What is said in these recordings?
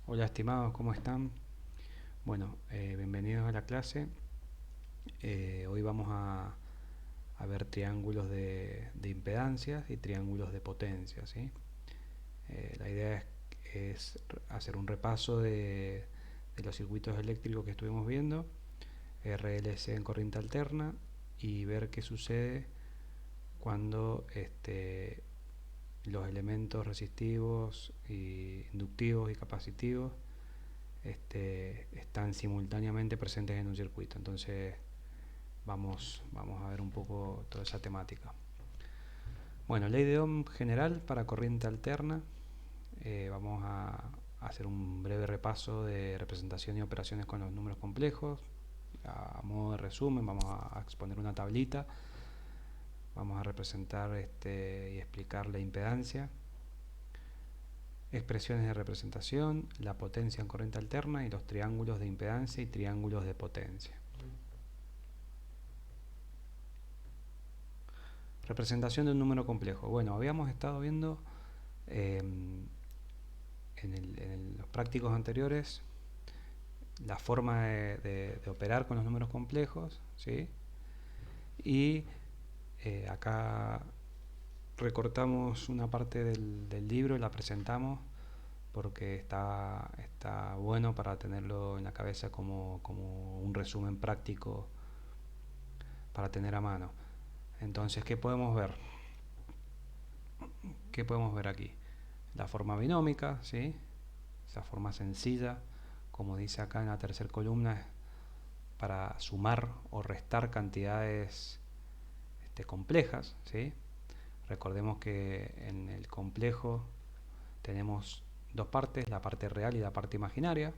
Hola estimados, ¿cómo están? Bueno, bienvenidos a la clase. Hoy vamos a ver triángulos de impedancias y triángulos de potencia, ¿sí? La idea es hacer un repaso de los circuitos eléctricos que estuvimos viendo, RLC en corriente alterna, y ver qué sucede cuando los elementos resistivos, inductivos y capacitivos están simultáneamente presentes en un circuito. Entonces vamos a ver un poco toda esa temática. Bueno, ley de Ohm general para corriente alterna. Vamos a hacer un breve repaso de representación y operaciones con los números complejos. A modo de resumen, vamos a exponer una tablita. Vamos a representar y explicar la impedancia, expresiones de representación, la potencia en corriente alterna y los triángulos de impedancia y triángulos de potencia. Representación de un número complejo. Bueno, habíamos estado viendo en los prácticos anteriores la forma de operar con los números complejos, ¿sí? Y acá recortamos una parte del libro y la presentamos porque está bueno para tenerlo en la cabeza como un resumen práctico para tener a mano. Entonces, ¿qué podemos ver? ¿Qué podemos ver aquí? La forma binómica, ¿sí? Esa forma sencilla, como dice acá en la tercera columna, para sumar o restar cantidades complejas, ¿sí? Recordemos que en el complejo tenemos dos partes, la parte real y la parte imaginaria.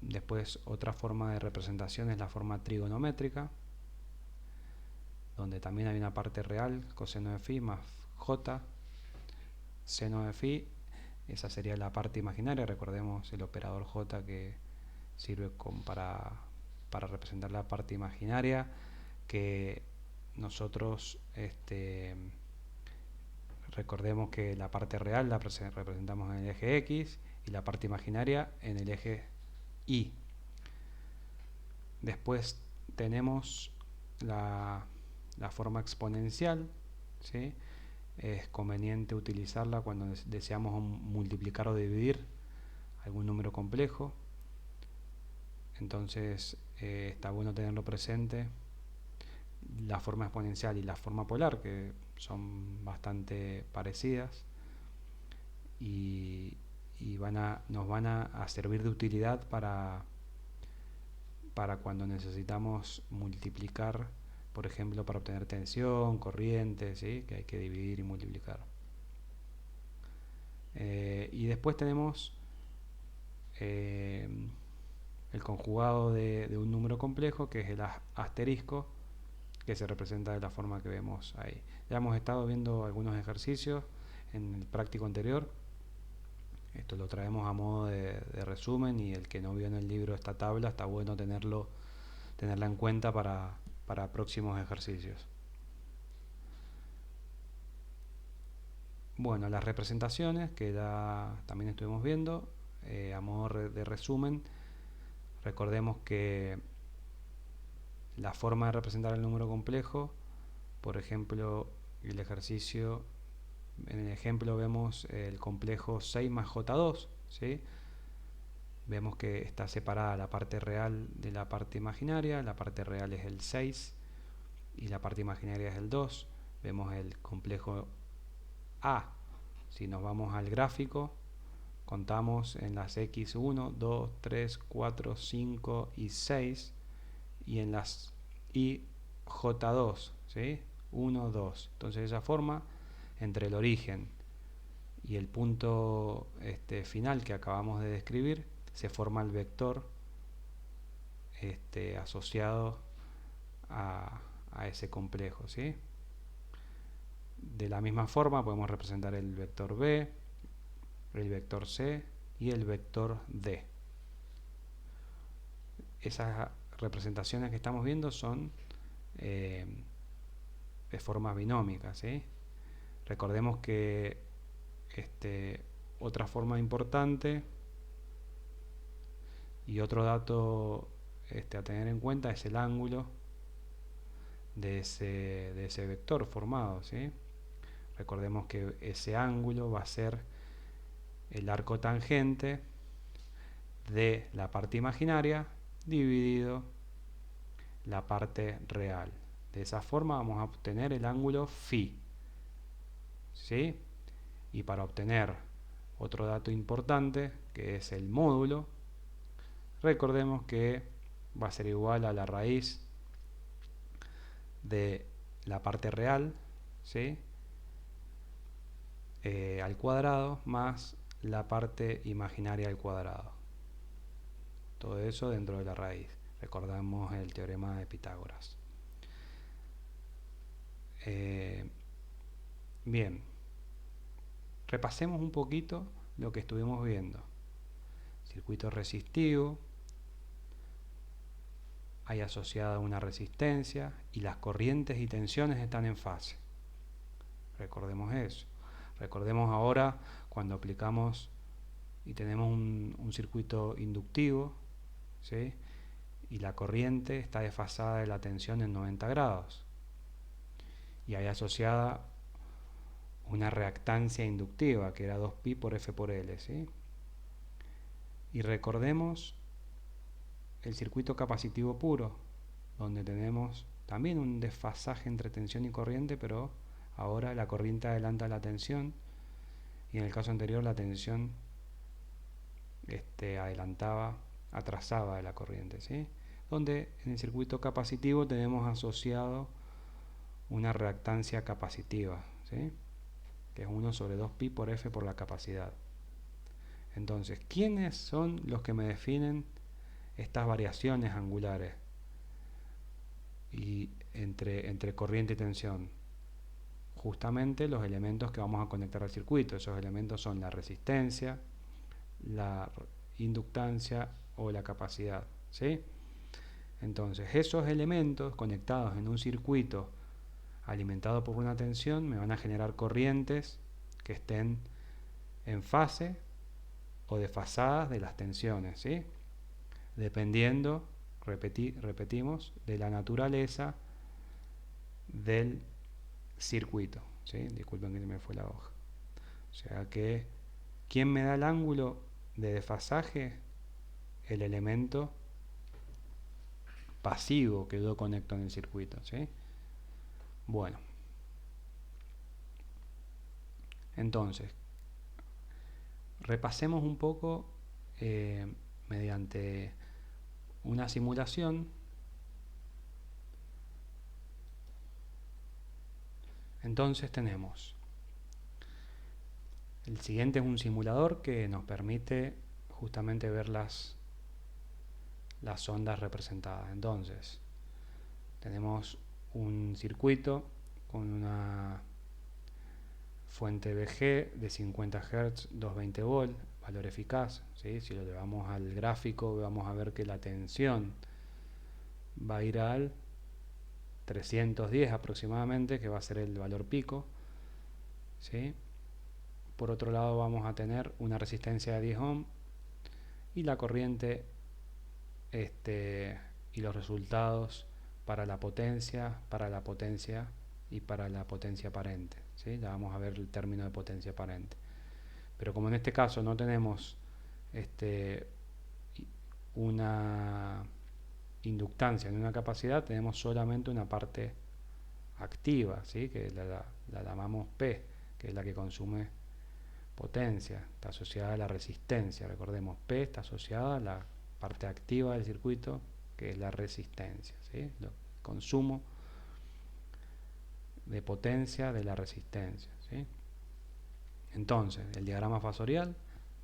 Después otra forma de representación es la forma trigonométrica, donde también hay una parte real, coseno de phi más j, seno de phi. Esa sería la parte imaginaria. Recordemos el operador j que sirve para representar la parte imaginaria, que nosotros recordemos que la parte real la representamos en el eje X y la parte imaginaria en el eje Y. Después tenemos la forma exponencial, ¿sí? Es conveniente utilizarla cuando deseamos multiplicar o dividir algún número complejo. Entonces está bueno tenerlo presente. La forma exponencial y la forma polar, que son bastante parecidas y nos van a servir de utilidad para cuando necesitamos multiplicar, por ejemplo, para obtener tensión, corriente, ¿sí? Que hay que dividir y multiplicar. Y después tenemos el conjugado de un número complejo, que es el asterisco, que se representa de la forma que vemos ahí. Ya hemos estado viendo algunos ejercicios en el práctico anterior. Esto lo traemos a modo de resumen, y el que no vio en el libro esta tabla está bueno tenerla en cuenta para próximos ejercicios. Bueno, las representaciones que ya también estuvimos viendo, a modo de resumen, recordemos que la forma de representar el número complejo, por ejemplo, el ejercicio, en el ejemplo vemos el complejo 6 más J2, ¿sí? Vemos que está separada la parte real de la parte imaginaria. La parte real es el 6 y la parte imaginaria es el 2. Vemos el complejo A. Si nos vamos al gráfico, contamos en las X1, 2, 3, 4, 5 y 6, y en las IJ2, ¿sí? 1, 2. Entonces, de esa forma, entre el origen y el punto final que acabamos de describir, se forma el vector asociado a ese complejo, ¿sí? De la misma forma podemos representar el vector B, el vector C y el vector D. Esas representaciones que estamos viendo son de forma binómica, ¿sí? Recordemos que otra forma importante y otro dato a tener en cuenta es el ángulo de ese vector formado, ¿sí? Recordemos que ese ángulo va a ser el arco tangente de la parte imaginaria dividido la parte real. De esa forma vamos a obtener el ángulo phi, ¿sí? Y para obtener otro dato importante, que es el módulo, recordemos que va a ser igual a la raíz de la parte real, ¿sí? Al cuadrado más la parte imaginaria al cuadrado. Todo eso dentro de la raíz. Recordamos el teorema de Pitágoras. Bien, repasemos un poquito lo que estuvimos viendo. Circuito resistivo, hay asociada una resistencia y las corrientes y tensiones están en fase. Recordemos eso. Recordemos ahora cuando aplicamos y tenemos un circuito inductivo, ¿sí? Y la corriente está desfasada de la tensión en 90 grados y hay asociada una reactancia inductiva que era 2pi por F por L, ¿sí? Y recordemos el circuito capacitivo puro, donde tenemos también un desfasaje entre tensión y corriente, pero ahora la corriente adelanta la tensión y en el caso anterior la tensión atrasaba de la corriente, ¿sí? Donde en el circuito capacitivo tenemos asociado una reactancia capacitiva, ¿sí? Que es 1 sobre 2pi por F por la capacidad. Entonces, ¿quiénes son los que me definen estas variaciones angulares y entre corriente y tensión? Justamente los elementos que vamos a conectar al circuito. Esos elementos son la resistencia, la inductancia o la capacidad, ¿sí? Entonces, esos elementos conectados en un circuito alimentado por una tensión me van a generar corrientes que estén en fase o desfasadas de las tensiones, ¿sí? Dependiendo, repetimos, de la naturaleza del circuito, ¿sí? Disculpen que me fue la hoja. O sea que, ¿quién me da el ángulo de desfasaje? El elemento pasivo que yo conecto en el circuito, ¿sí? Bueno, entonces, repasemos un poco mediante una simulación. Entonces tenemos, el siguiente es un simulador que nos permite justamente ver las ondas representadas. Entonces, tenemos un circuito con una fuente VG de 50 Hz, 220 volt, valor eficaz, ¿sí? Si lo llevamos al gráfico vamos a ver que la tensión va a ir al 310 aproximadamente, que va a ser el valor pico, ¿sí? Por otro lado vamos a tener una resistencia de 10 ohm y la corriente y los resultados para la potencia y para la potencia aparente, ¿sí? Ya vamos a ver el término de potencia aparente. Pero como en este caso no tenemos una inductancia ni una capacidad, tenemos solamente una parte activa, ¿sí? Que la llamamos P, que es la que consume potencia, está asociada a la resistencia. Recordemos, P está asociada a la parte activa del circuito, que es la resistencia, ¿sí? El consumo de potencia de la resistencia, ¿sí? Entonces, el diagrama fasorial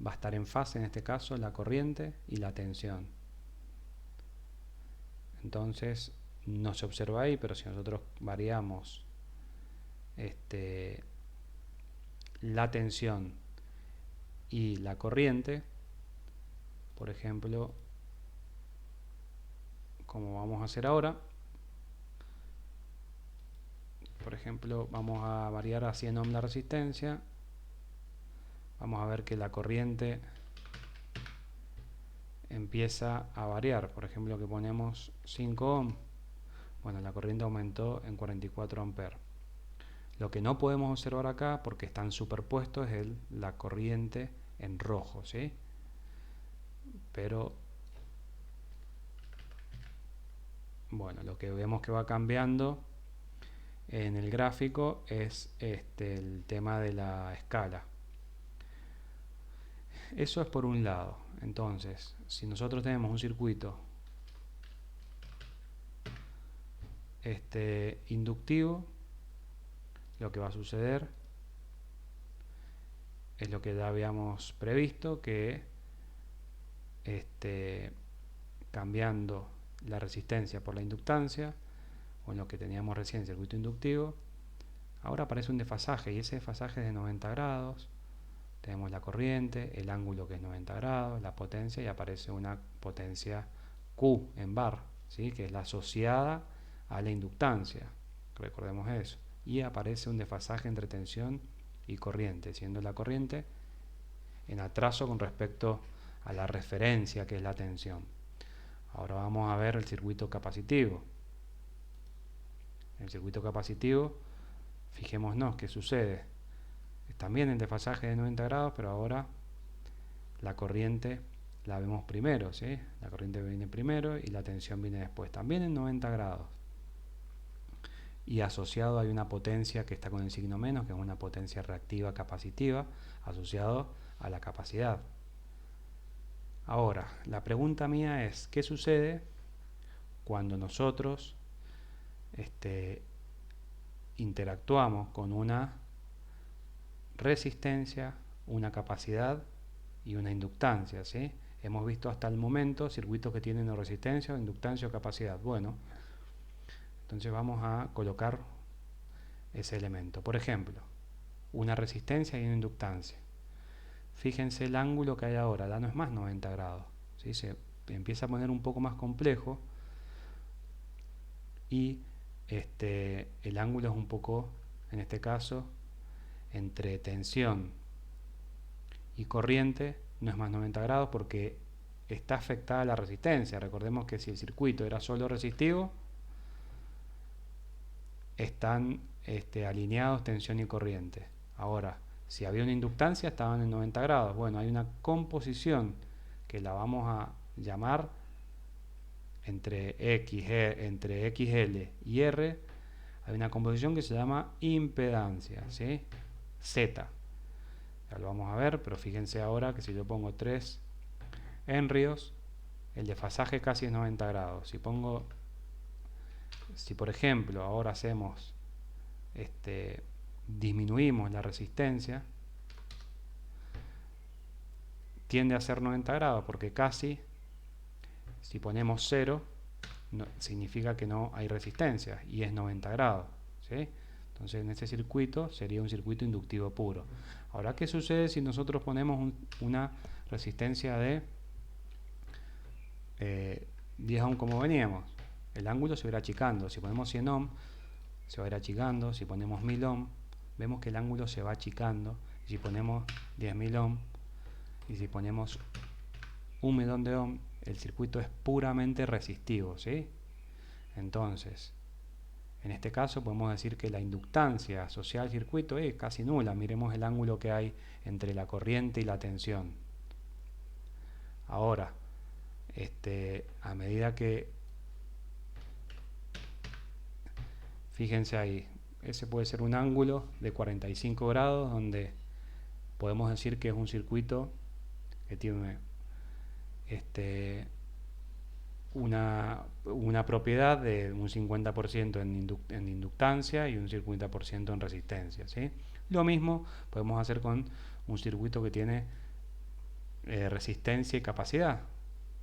va a estar en fase, en este caso, la corriente y la tensión. Entonces, no se observa ahí, pero si nosotros variamos la tensión y la corriente, por ejemplo, como vamos a hacer ahora, por ejemplo, vamos a variar a 100 ohm la resistencia vamos a ver que la corriente empieza a variar. Por ejemplo, que ponemos 5 ohm, bueno, la corriente aumentó en 44 amperes. Lo que no podemos observar acá, porque están superpuestos, es la corriente en rojo, ¿sí? Pero bueno, lo que vemos que va cambiando en el gráfico es el tema de la escala. Eso es por un lado. Entonces, si nosotros tenemos un circuito inductivo, lo que va a suceder es lo que ya habíamos previsto, que cambiando la resistencia por la inductancia, o en lo que teníamos recién circuito inductivo, ahora aparece un desfasaje, y ese desfasaje es de 90 grados. Tenemos la corriente, el ángulo que es 90 grados, la potencia, y aparece una potencia Q en bar, ¿sí? Que es la asociada a la inductancia, recordemos eso, y aparece un desfasaje entre tensión y corriente, siendo la corriente en atraso con respecto a la referencia, que es la tensión. Ahora vamos a ver el circuito capacitivo. En el circuito capacitivo, fijémonos qué sucede. También en desfasaje de 90 grados, pero ahora la corriente la vemos primero, ¿sí? La corriente viene primero y la tensión viene después, también en 90 grados. Y asociado hay una potencia que está con el signo menos, que es una potencia reactiva capacitiva, asociado a la capacidad. Ahora, la pregunta mía es, ¿qué sucede cuando nosotros interactuamos con una resistencia, una capacidad y una inductancia, ¿sí? Hemos visto hasta el momento circuitos que tienen o resistencia, o inductancia o capacidad. Bueno, entonces vamos a colocar ese elemento. Por ejemplo, una resistencia y una inductancia. Fíjense el ángulo que hay ahora, ya no es más 90 grados, ¿sí? Se empieza a poner un poco más complejo y el ángulo es un poco, en este caso, entre tensión y corriente, no es más 90 grados porque está afectada la resistencia. Recordemos que si el circuito era solo resistivo, están alineados tensión y corriente. Ahora, si había una inductancia, estaban en 90 grados. Bueno, hay una composición que la vamos a llamar entre XL y R, hay una composición que se llama impedancia, ¿sí? Z. Ya lo vamos a ver, pero fíjense ahora que si yo pongo 3 henrios, el desfasaje casi es 90 grados. Si por ejemplo ahora hacemos disminuimos la resistencia, tiende a ser 90 grados porque casi, si ponemos 0, significa que no hay resistencia y es 90 grados, ¿sí? Entonces en este circuito sería un circuito inductivo puro. Ahora, ¿qué sucede si nosotros ponemos una resistencia de 10 ohm como veníamos? El ángulo se va a ir achicando. Si ponemos 100 ohm, se va a ir achicando. Si ponemos 1000 ohm, vemos que el ángulo se va achicando. Y si ponemos 10.000 ohm, y si ponemos 1.000.000 de ohm, el circuito es puramente resistivo, ¿sí? Entonces, en este caso podemos decir que la inductancia asociada al circuito es casi nula. Miremos el ángulo que hay entre la corriente y la tensión. Ahora, a medida que, fíjense ahí, ese puede ser un ángulo de 45 grados donde podemos decir que es un circuito que tiene una propiedad de un 50% en inductancia y un 50% en resistencia, ¿sí? Lo mismo podemos hacer con un circuito que tiene resistencia y capacidad,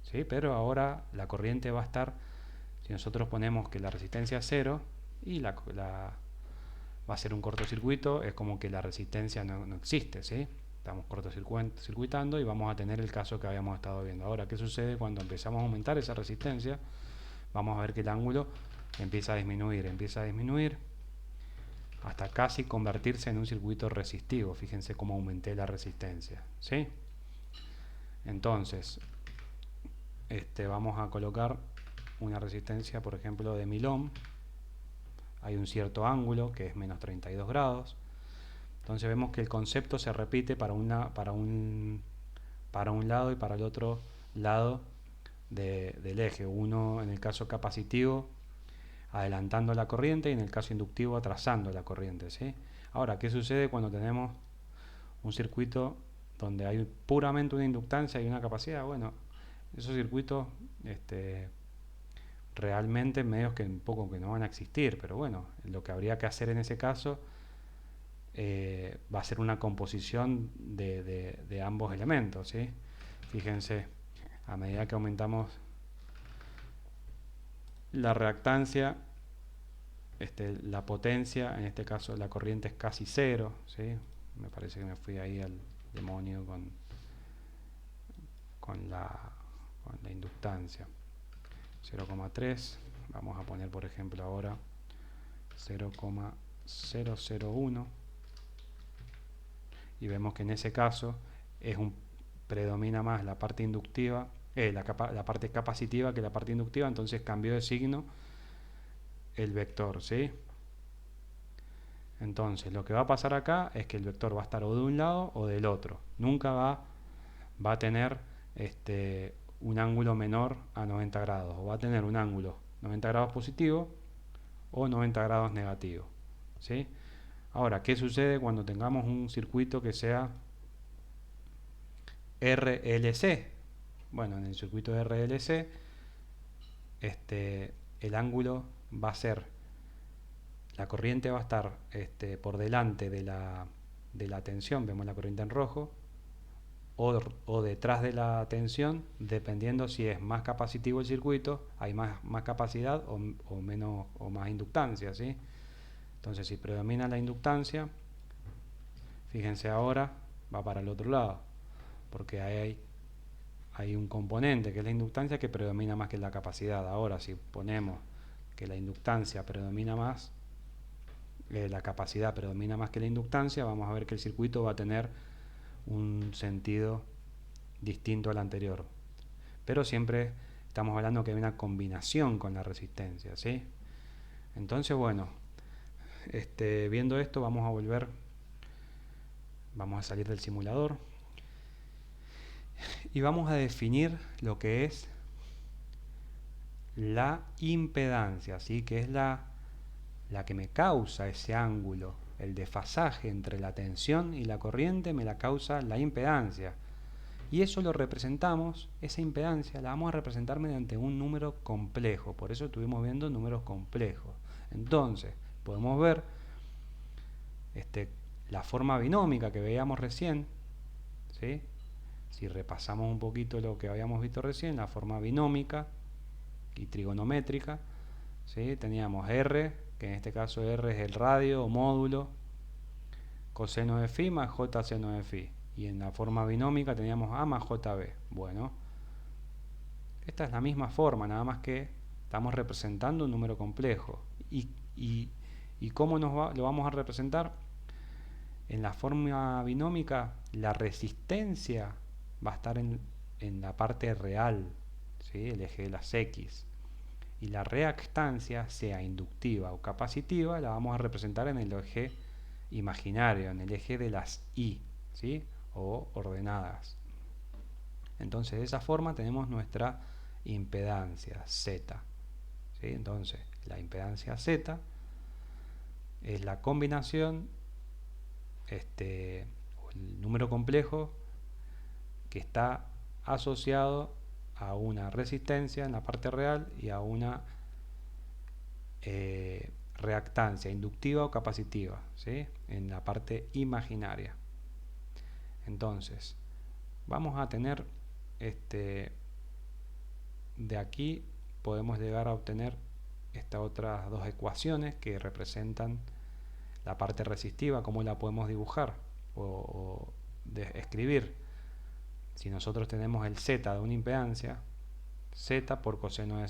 ¿sí? Pero ahora la corriente va a estar, si nosotros ponemos que la resistencia es 0 y va a ser un cortocircuito, es como que la resistencia no existe, ¿sí? Estamos cortocircuitando y vamos a tener el caso que habíamos estado viendo. Ahora, ¿qué sucede cuando empezamos a aumentar esa resistencia? Vamos a ver que el ángulo empieza a disminuir, hasta casi convertirse en un circuito resistivo. Fíjense cómo aumenté la resistencia, ¿sí? Entonces, vamos a colocar una resistencia, por ejemplo, de 1000 ohm. Hay un cierto ángulo que es menos 32 grados. Entonces vemos que el concepto se repite para un lado y para el otro lado del eje. Uno en el caso capacitivo adelantando la corriente y en el caso inductivo atrasando la corriente, ¿sí? Ahora, ¿qué sucede cuando tenemos un circuito donde hay puramente una inductancia y una capacidad? Bueno, esos circuitos realmente medios que un poco que no van a existir, pero bueno, lo que habría que hacer en ese caso va a ser una composición de ambos elementos, ¿sí? Fíjense, a medida que aumentamos la reactancia, la potencia, en este caso la corriente es casi cero, ¿sí? Me parece que me fui ahí al demonio con la inductancia. 0,3, vamos a poner por ejemplo ahora 0,001 y vemos que en ese caso predomina más la parte inductiva, la parte capacitiva que la parte inductiva, entonces cambió de signo el vector, ¿sí? Entonces lo que va a pasar acá es que el vector va a estar o de un lado o del otro, nunca va a tener un ángulo menor a 90 grados, o va a tener un ángulo 90 grados positivo o 90 grados negativo, ¿sí? Ahora, ¿qué sucede cuando tengamos un circuito que sea RLC? Bueno, en el circuito de RLC el ángulo va a ser, la corriente va a estar por delante de la tensión, vemos la corriente en rojo, o detrás de la tensión, dependiendo si es más capacitivo el circuito, hay más capacidad o menos o más inductancia, ¿sí? Entonces, si predomina la inductancia, fíjense ahora va para el otro lado, porque hay un componente que es la inductancia que predomina más que la capacidad. Ahora, si ponemos que la inductancia predomina más, la capacidad predomina más que la inductancia, vamos a ver que el circuito va a tener un sentido distinto al anterior, pero siempre estamos hablando que hay una combinación con la resistencia, ¿sí? Entonces, bueno, viendo esto vamos a salir del simulador y vamos a definir lo que es la impedancia, ¿sí? Que es la que me causa ese ángulo, el desfasaje entre la tensión y la corriente me la causa la impedancia. Y eso lo representamos, esa impedancia la vamos a representar mediante un número complejo. Por eso estuvimos viendo números complejos. Entonces, podemos ver la forma binómica que veíamos recién, ¿sí? Si repasamos un poquito lo que habíamos visto recién, la forma binómica y trigonométrica, ¿sí? Teníamos R, que en este caso R es el radio o módulo, coseno de phi más j seno de phi. Y en la forma binómica teníamos A más JB. Bueno, esta es la misma forma, nada más que estamos representando un número complejo. ¿Y cómo lo vamos a representar? En la forma binómica, la resistencia va a estar en la parte real, ¿sí? El eje de las X. Y la reactancia, sea inductiva o capacitiva, la vamos a representar en el eje imaginario, en el eje de las Y, ¿sí? O ordenadas. Entonces, de esa forma tenemos nuestra impedancia Z, ¿sí? Entonces, la impedancia Z es la combinación, el número complejo que está asociado a una resistencia en la parte real y a una reactancia inductiva o capacitiva, ¿sí? En la parte imaginaria. Entonces, vamos a tener de aquí podemos llegar a obtener estas otras dos ecuaciones que representan la parte resistiva, cómo la podemos dibujar o escribir. Si nosotros tenemos el Z de una impedancia, Z por coseno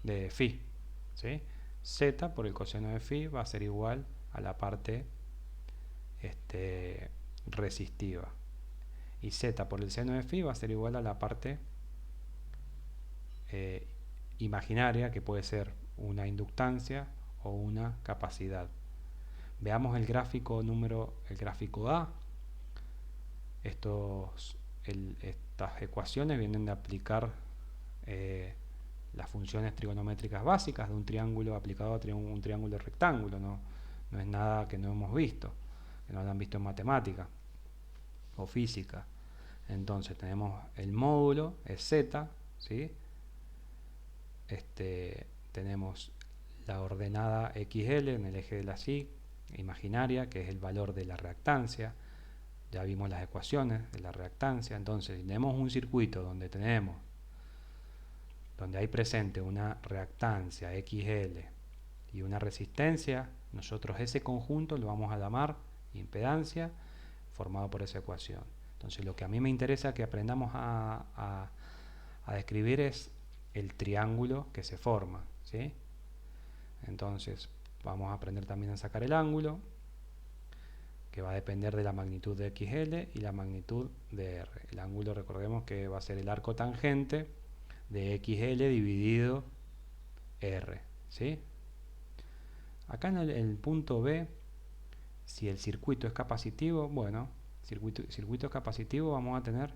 de phi, ¿sí? Z por el coseno de phi va a ser igual a la parte resistiva. Y z por el seno de phi va a ser igual a la parte imaginaria, que puede ser una inductancia o una capacidad. Veamos el gráfico el gráfico A. Estas ecuaciones vienen de aplicar las funciones trigonométricas básicas de un triángulo aplicado a un triángulo rectángulo. No es nada que no hemos visto, que no lo han visto en matemática o física. Entonces tenemos el módulo, es z, ¿sí? Tenemos la ordenada XL en el eje de la Y imaginaria, que es el valor de la reactancia. Ya vimos las ecuaciones de la reactancia. Entonces, si tenemos un circuito donde hay presente una reactancia XL y una resistencia, nosotros ese conjunto lo vamos a llamar impedancia, formado por esa ecuación. Entonces, lo que a mí me interesa que aprendamos a describir es el triángulo que se forma, ¿sí? Entonces, vamos a aprender también a sacar el ángulo, que va a depender de la magnitud de XL y la magnitud de R. El ángulo, recordemos que va a ser el arco tangente de XL dividido R, ¿sí? Acá en el punto B, si el circuito es capacitivo, bueno, circuito capacitivo, vamos a tener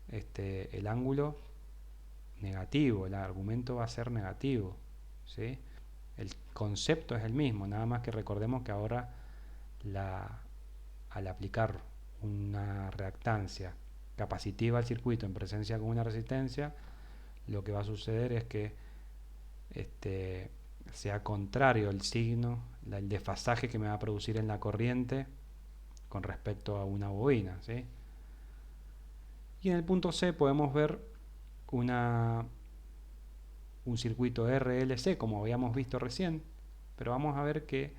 el ángulo negativo, el argumento va a ser negativo, ¿sí? El concepto es el mismo, nada más que recordemos que ahora al aplicar una reactancia capacitiva al circuito en presencia con una resistencia, lo que va a suceder es que sea contrario el signo, el desfasaje que me va a producir en la corriente con respecto a una bobina, ¿sí? Y en el punto C podemos ver un circuito RLC, como habíamos visto recién, pero vamos a ver que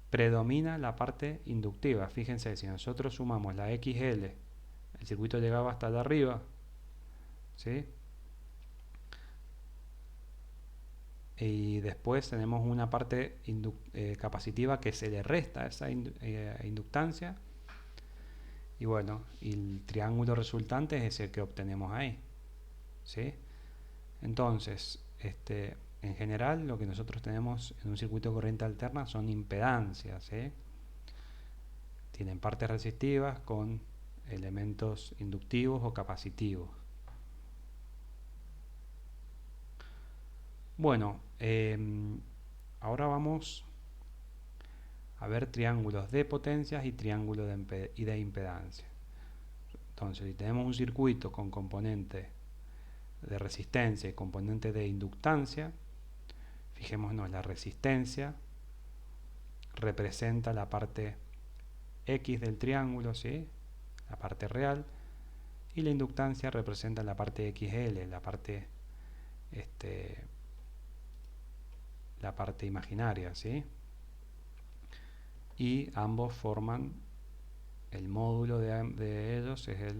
predomina la parte inductiva. Fíjense, si nosotros sumamos la XL, el circuito llegaba hasta allá arriba, ¿sí? Y después tenemos una parte capacitiva que se le resta a esa inductancia, y bueno, y el triángulo resultante es el que obtenemos ahí, ¿sí? Entonces, en general lo que nosotros tenemos en un circuito de corriente alterna son impedancias, ¿sí? Tienen partes resistivas con elementos inductivos o capacitivos. Bueno, ahora vamos a ver triángulos de potencias y triángulos de impedancia. Entonces, si tenemos un circuito con componente de resistencia y componente de inductancia, fijémonos, la resistencia representa la parte X del triángulo, ¿sí? La parte real, y la inductancia representa la parte XL, la parte imaginaria, ¿sí? Y ambos forman el módulo de ellos, es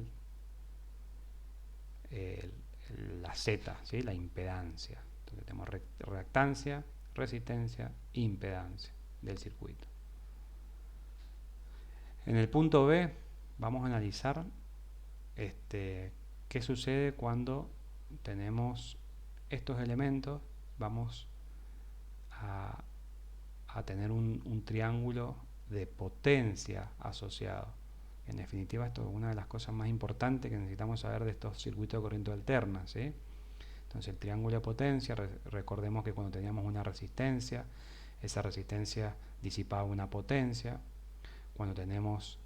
la Z, ¿sí? La impedancia. Entonces tenemos reactancia, resistencia, impedancia del circuito. En el punto B vamos a analizar qué sucede cuando tenemos estos elementos. Vamos a tener un triángulo de potencia asociado. En definitiva, esto es una de las cosas más importantes que necesitamos saber de estos circuitos de corriente alterna, ¿sí? Entonces, el triángulo de potencia, recordemos que cuando teníamos una resistencia, esa resistencia disipaba una potencia. Cuando tenemos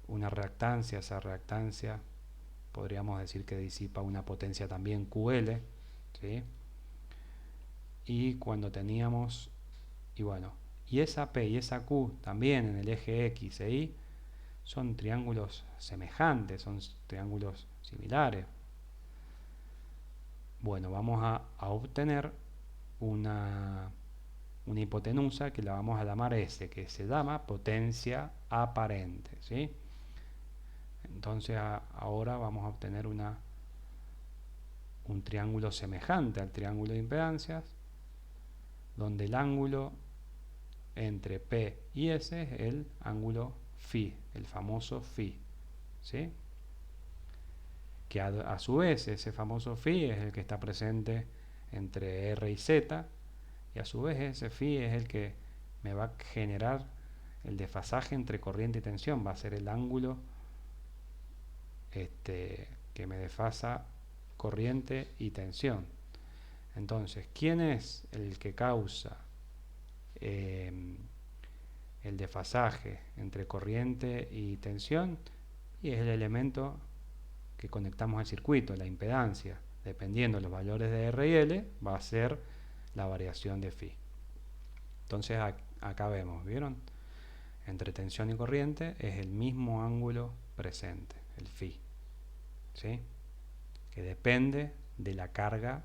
una reactancia, esa reactancia podríamos decir que disipa una potencia también QL, ¿sí? Y cuando teníamos, y esa P y esa Q también en el eje X e Y son triángulos semejantes, son triángulos similares. Bueno, vamos a obtener una hipotenusa que la vamos a llamar S, que se llama potencia aparente, ¿sí? Entonces ahora vamos a obtener un triángulo semejante al triángulo de impedancias, donde el ángulo entre P y S es el ángulo phi, el famoso phi, ¿sí? Que a su vez ese famoso phi es el que está presente entre R y Z, y a su vez ese phi es el que me va a generar el desfasaje entre corriente y tensión, va a ser el ángulo que me desfasa corriente y tensión. Entonces, ¿quién es el que causa el desfasaje entre corriente y tensión? Y es el elemento que conectamos al circuito, la impedancia. Dependiendo de los valores de R y L, va a ser la variación de phi. Entonces acá vemos, ¿vieron? Entre tensión y corriente es el mismo ángulo presente, el phi, ¿sí? Que depende de la carga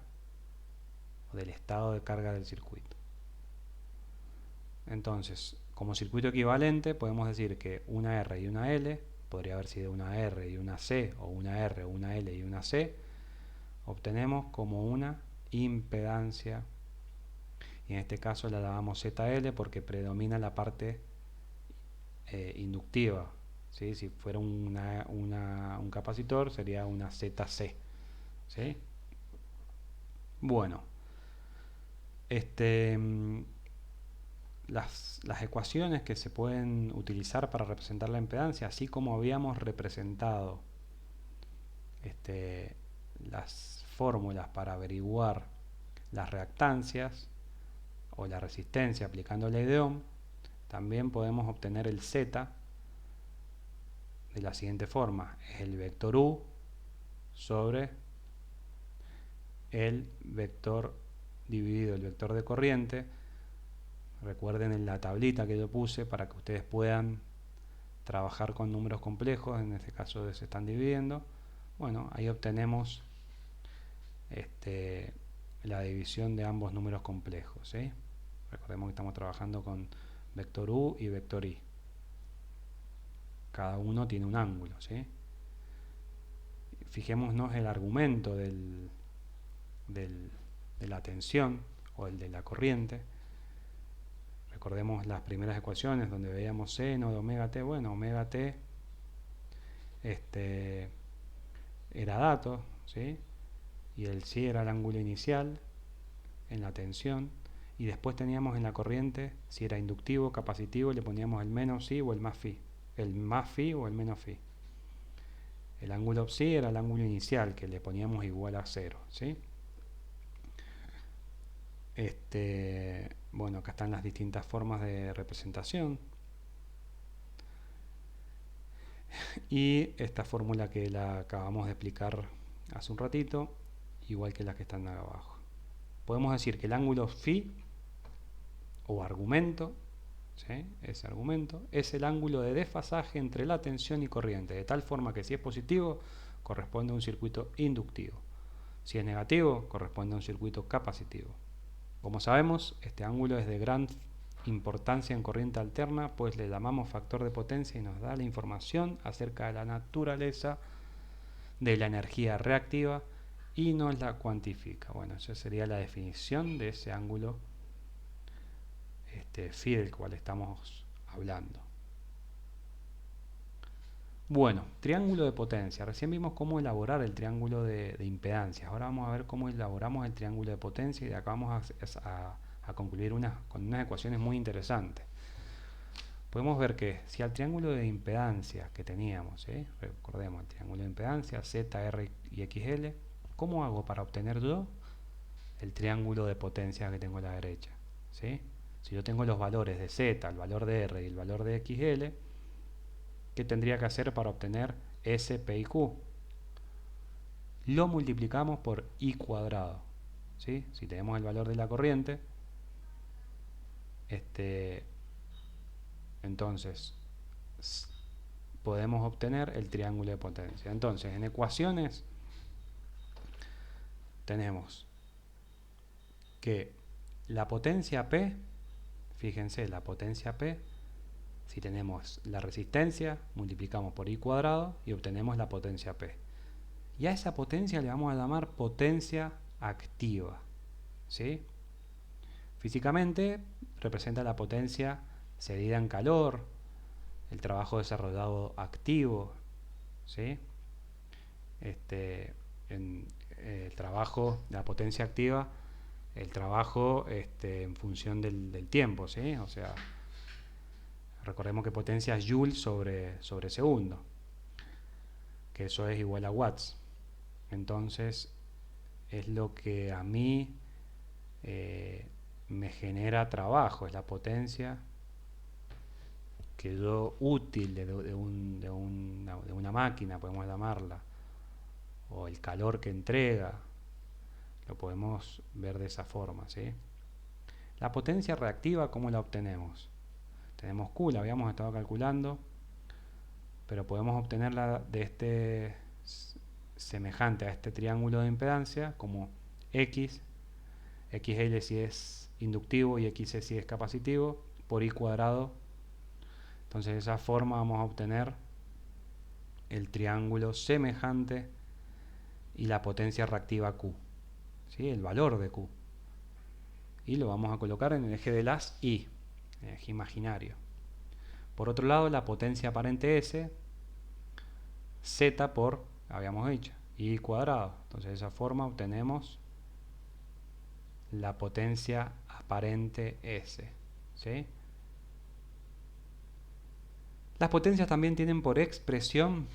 o del estado de carga del circuito. Entonces, como circuito equivalente, podemos decir que una R y una L, podría haber sido una R y una C, o una R, una L y una C, obtenemos como una impedancia, y en este caso la llamamos ZL porque predomina la parte inductiva, ¿sí? Si fuera un capacitor sería una ZC, ¿sí? Bueno, las ecuaciones que se pueden utilizar para representar la impedancia, así como habíamos representado las fórmulas para averiguar las reactancias o la resistencia aplicando ley de Ohm, también podemos obtener el Z de la siguiente forma: es el vector U sobre el vector dividido el vector de corriente. Recuerden en la tablita que yo puse para que ustedes puedan trabajar con números complejos, en este caso se están dividiendo. Bueno, ahí obtenemos la división de ambos números complejos, ¿sí? Recordemos que estamos trabajando con vector U y vector I. Cada uno tiene un ángulo, ¿sí? Fijémonos el argumento de la tensión o el de la corriente. Recordemos las primeras ecuaciones donde veíamos seno de omega t. Bueno, omega t era dato, ¿sí? Y el psi era el ángulo inicial en la tensión, y después teníamos en la corriente, si era inductivo, capacitivo, le poníamos el menos psi o el más phi, el más phi o el menos phi. El ángulo psi era el ángulo inicial, que le poníamos igual a 0, ¿sí? Bueno, acá están las distintas formas de representación. Y esta fórmula que la acabamos de explicar hace un ratito, igual que las que están acá abajo. Podemos decir que el ángulo phi o argumento, ¿sí? Ese argumento es el ángulo de desfasaje entre la tensión y corriente, de tal forma que si es positivo corresponde a un circuito inductivo, si es negativo corresponde a un circuito capacitivo. Como sabemos, este ángulo es de gran importancia en corriente alterna, pues le llamamos factor de potencia y nos da la información acerca de la naturaleza de la energía reactiva y nos la cuantifica. Bueno, esa sería la definición de ese ángulo phi del cual estamos hablando. Bueno, triángulo de potencia. Recién vimos cómo elaborar el triángulo de impedancias. Ahora vamos a ver cómo elaboramos el triángulo de potencia, y de acá vamos a concluir con unas ecuaciones muy interesantes. Podemos ver que si al triángulo de impedancia que teníamos, recordemos el triángulo de impedancia Z, R y XL, ¿cómo hago para obtener yo el triángulo de potencia que tengo a la derecha? ¿Sí? Si yo tengo los valores de Z, el valor de R y el valor de XL, ¿qué tendría que hacer para obtener S, P y Q? Lo multiplicamos por I cuadrado, ¿sí? Si tenemos el valor de la corriente, entonces podemos obtener el triángulo de potencia. Entonces, en ecuaciones tenemos que la potencia P, fíjense, la potencia P, si tenemos la resistencia, multiplicamos por I cuadrado y obtenemos la potencia P. Y a esa potencia le vamos a llamar potencia activa, ¿sí? Físicamente representa la potencia cedida en calor, el trabajo desarrollado activo, ¿sí? El trabajo de la potencia activa, el trabajo en función del tiempo, ¿sí? O sea, recordemos que potencia es Joule sobre segundo, que eso es igual a watts. Entonces, es lo que a mí me genera trabajo, es la potencia que yo útil de una máquina, podemos llamarla, o el calor que entrega, lo podemos ver de esa forma, ¿sí? La potencia reactiva, ¿cómo la obtenemos? Tenemos Q, la habíamos estado calculando, pero podemos obtenerla de semejante a este triángulo de impedancia como X, XL si es inductivo y XC si es capacitivo, por I cuadrado. Entonces de esa forma vamos a obtener el triángulo semejante y la potencia reactiva Q, ¿sí? El valor de Q. Y lo vamos a colocar en el eje de las Y, el eje imaginario. Por otro lado, la potencia aparente S, Z por, habíamos dicho, I cuadrado. Entonces de esa forma obtenemos la potencia aparente S, ¿sí? Las potencias también tienen por expresión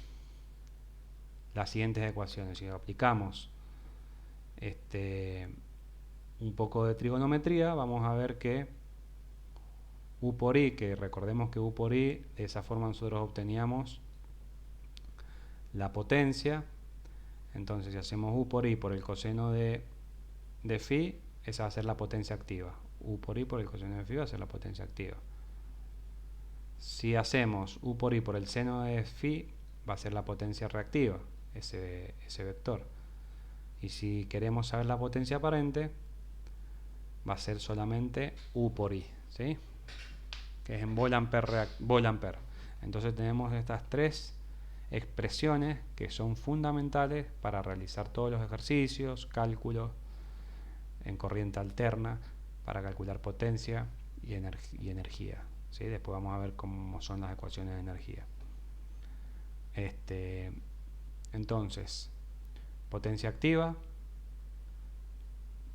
las siguientes ecuaciones. Si aplicamos un poco de trigonometría, vamos a ver que U por I, que recordemos que U por I, de esa forma nosotros obteníamos la potencia. Entonces si hacemos U por I por el coseno de phi, esa va a ser la potencia activa. U por I por el coseno de phi va a ser la potencia activa. Si hacemos U por I por el seno de phi, va a ser la potencia reactiva, ese vector. Y si queremos saber la potencia aparente, va a ser solamente U por I, ¿sí? Que es en Volt-Ampere. Entonces tenemos estas tres expresiones que son fundamentales para realizar todos los ejercicios, cálculos en corriente alterna, para calcular potencia y energía, ¿sí? Después vamos a ver cómo son las ecuaciones de energía. Entonces, potencia activa,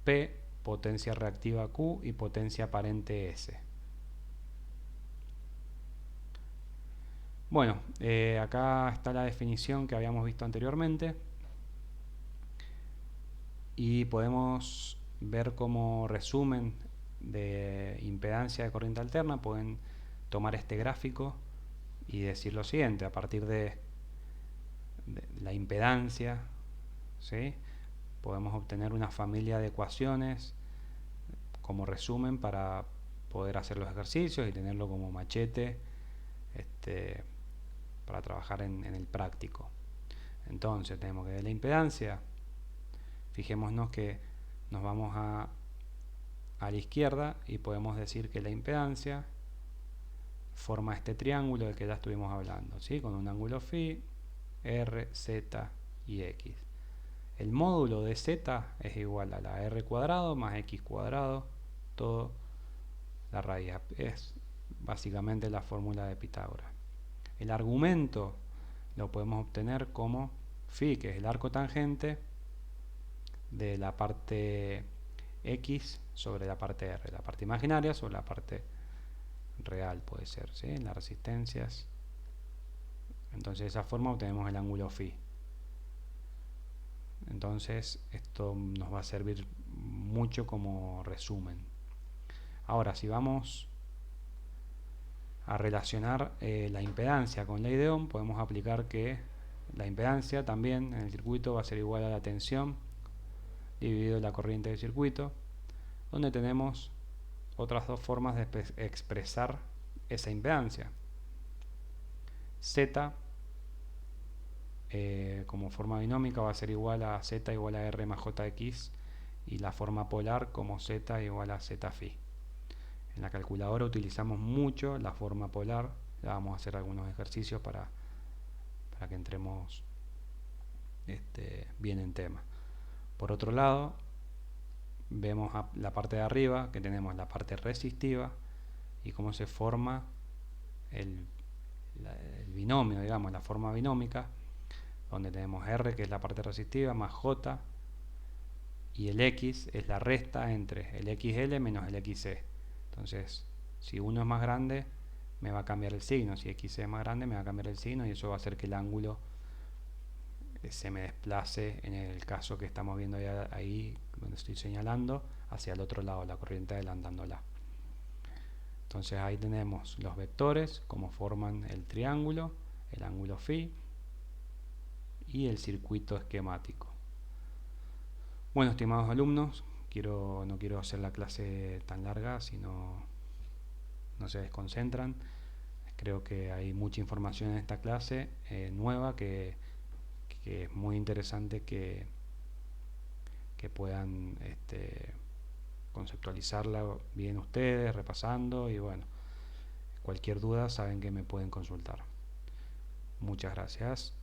P, potencia reactiva Q y potencia aparente S. Bueno, acá está la definición que habíamos visto anteriormente y podemos ver como resumen de impedancia de corriente alterna. Pueden tomar este gráfico y decir lo siguiente: a partir de la impedancia, ¿sí?, podemos obtener una familia de ecuaciones como resumen para poder hacer los ejercicios y tenerlo como machete para trabajar en el práctico. Entonces tenemos que de la impedancia, fijémonos que nos vamos a la izquierda y podemos decir que la impedancia forma este triángulo del que ya estuvimos hablando, ¿sí?, con un ángulo phi, R, Z y X. El módulo de Z es igual a la R cuadrado más X cuadrado, todo la raíz. Es básicamente la fórmula de Pitágoras. El argumento lo podemos obtener como phi, que es el arco tangente de la parte X sobre la parte R, la parte imaginaria sobre la parte real, puede ser, ¿sí?, en las resistencias. Entonces de esa forma obtenemos el ángulo phi. Entonces esto nos va a servir mucho como resumen. Ahora, si vamos a relacionar la impedancia con ley de Ohm, podemos aplicar que la impedancia también en el circuito va a ser igual a la tensión dividido la corriente del circuito, donde tenemos otras dos formas de expresar esa impedancia. Z como forma binómica va a ser igual a Z igual a R más JX, y la forma polar como Z igual a Z phi. En la calculadora utilizamos mucho la forma polar. Ya vamos a hacer algunos ejercicios para que entremos bien en tema. Por otro lado, vemos la parte de arriba, que tenemos la parte resistiva y cómo se forma el binomio, digamos, la forma binómica, donde tenemos R, que es la parte resistiva, más J, y el X es la resta entre el XL menos el XC. Entonces, si uno es más grande, me va a cambiar el signo. Si XC es más grande, me va a cambiar el signo, y eso va a hacer que el ángulo se me desplace, en el caso que estamos viendo ahí donde estoy señalando, hacia el otro lado, la corriente adelantándola. Entonces ahí tenemos los vectores, cómo forman el triángulo, el ángulo phi y el circuito esquemático. Bueno, estimados alumnos, no quiero hacer la clase tan larga, si no se desconcentran. Creo que hay mucha información en esta clase nueva que es muy interesante que puedan conceptualizarla bien ustedes, repasando, y bueno, cualquier duda saben que me pueden consultar. Muchas gracias.